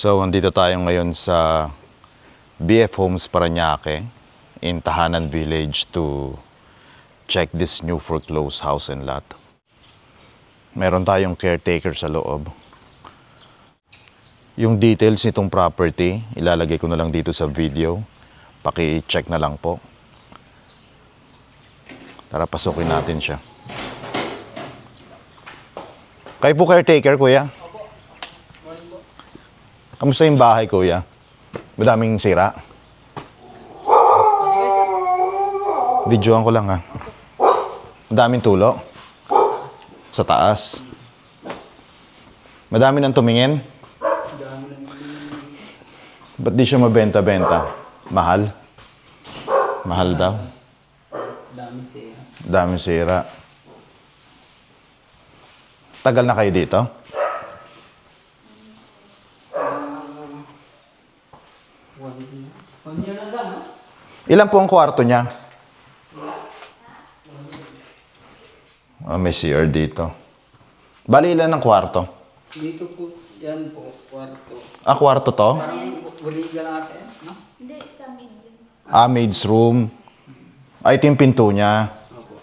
So, andito tayo ngayon sa BF Homes Parañaque in Tahanan Village to check this new foreclosed house and lot. Meron tayong caretaker sa loob. Yung details nitong property, ilalagay ko na lang dito sa video. Paki-check na lang po. Tara, pasukin natin siya. Kayo po caretaker, kuya? Kamusta yung bahay, kuya? Madaming sira? Videoan ko lang, ha? Madaming tulo? Sa taas? Madami nang tumingin? Ba't di siya mabenta-benta? Mahal? Mahal daw? Dami sira. Daming sira. Tagal na kayo dito? One year na lang, no? Ilan po ang kwarto niya? May CR dito. Bali, ilan ang kwarto? Dito po, yan po, kwarto. Kwarto to? Parang buliga natin, no? Hindi, sa maid. Maid's room. Ito yung pinto niya. Opo.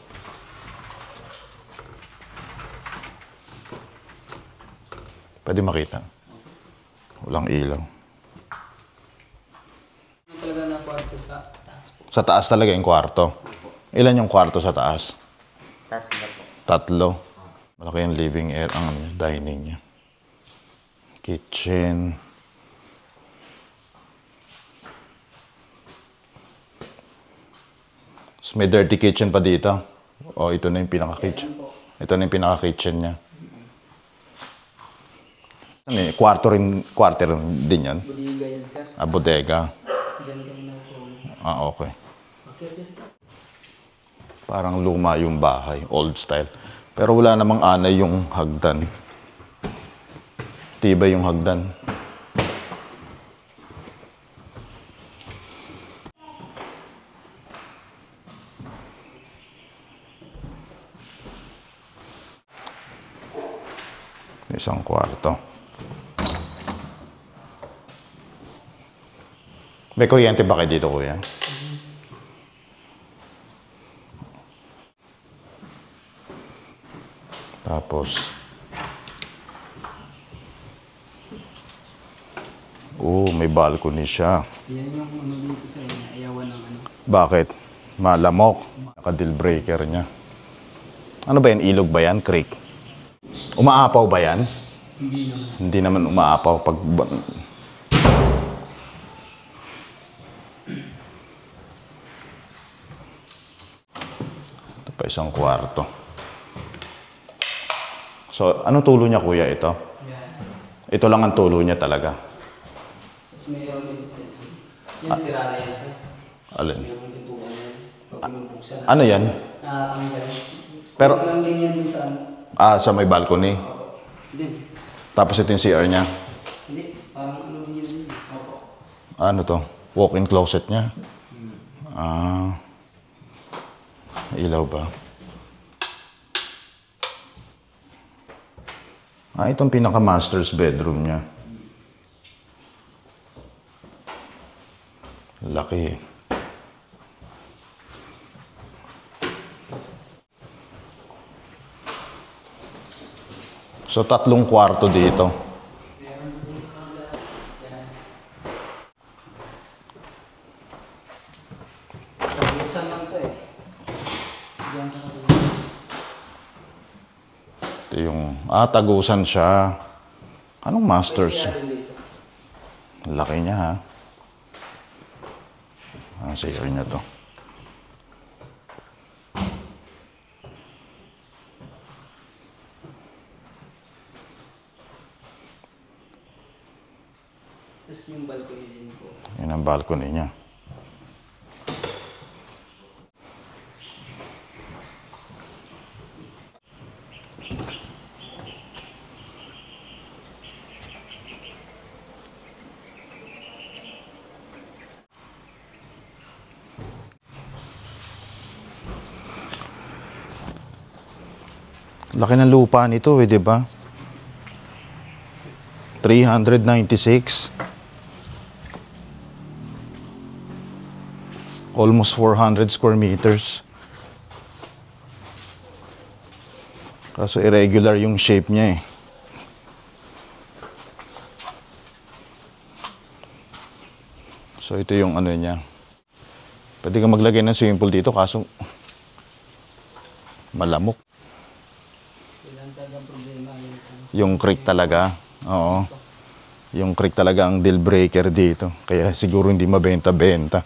Pwede makita. Walang ilaw. Ano talaga na kwarto sa taas po? Sa taas talaga yung kwarto. Ilan yung kwarto sa taas? Tatlo po. Tatlo. Malaki yung living area, ang dining niya. Kitchen. So, may dirty kitchen pa dito. O, ito na yung pinaka-kitchen. Ito na yung pinaka-kitchen niya. Ano yun? Quarter din yan? Buliga yan, sir. Bodega. Diyan kami na po. Okay. Okay, yes, sir. Parang luma yung bahay, old style. Pero wala namang anay yung hagdan. Tibay yung hagdan. Isang kwarto. May kuryente ba kayo dito, kuya? Tapos, may balcony siya. Yan yung ano dito sa inyo, ayawan ng ano. Bakit? Malamok. Naka-deal breaker niya. Ano ba yan? Ilog ba yan? Creek? Umaapaw ba yan? Hindi naman. Hindi naman umaapaw pag... Ito pa isang kwarto. So, anong tulo niya, kuya, ito? Yan. Ito lang ang tulo niya talaga. Tapos mayroon dito sa inyo. Yan, sira na yan, sir. Alin? Yung pintuan yan. Pag pinupuksan na. Ano yan? Nakatanggal. Pero- Kulang din yan dun sa ano. Sa may balcony. Hindi. Tapos ito yung CR niya. Hindi. Parang ano din yan. Opo. Ano to? Walk-in closet niya. Ilaw ba? Itong pinaka-master's bedroom niya. Laki. So, 3 kwarto dito. Tagusan lang to eh. Diyan ka na. Ito yung... tagusan siya. Anong master's? Laki niya, ha? CR niya to. Tapos yung balcony din po. Yan ang balcony niya. Laki ng lupa nito, di ba? Ito 396. Almost 400 square meters. Kaso irregular yung shape niya eh. So ito yung ano niya. Pwede ka maglagay ng swimming pool dito kaso malamok. Ilan talaga problema yun. Yung creek talaga. Oo. Yung creek talaga ang deal breaker dito. Kaya siguro hindi mabenta-benta.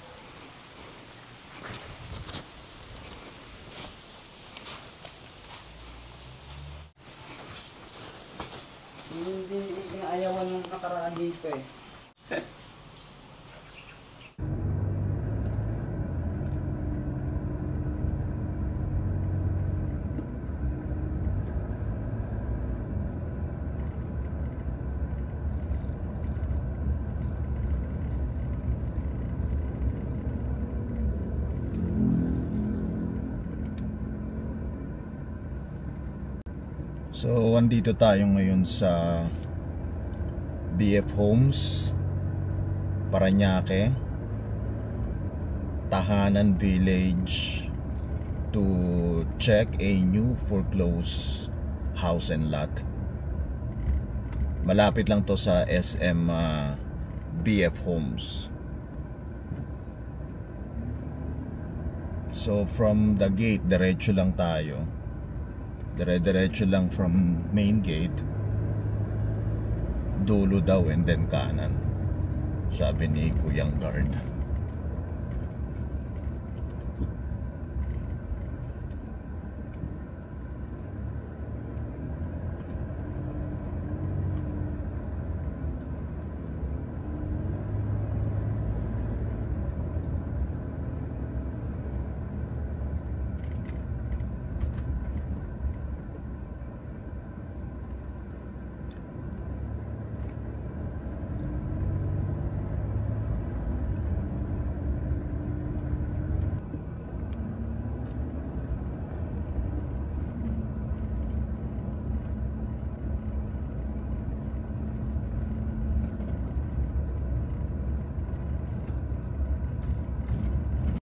Hindi inaayawan ng nakaraan dito eh. So, andito tayo ngayon sa BF Homes, Parañaque, Tahanan Village to check a new foreclosed house and lot. Malapit lang to sa SM BF Homes. So, from the gate, diretso lang tayo. Dire-diretso lang from main gate, dulo daw and then kanan, sabi ni Kuyang Guard.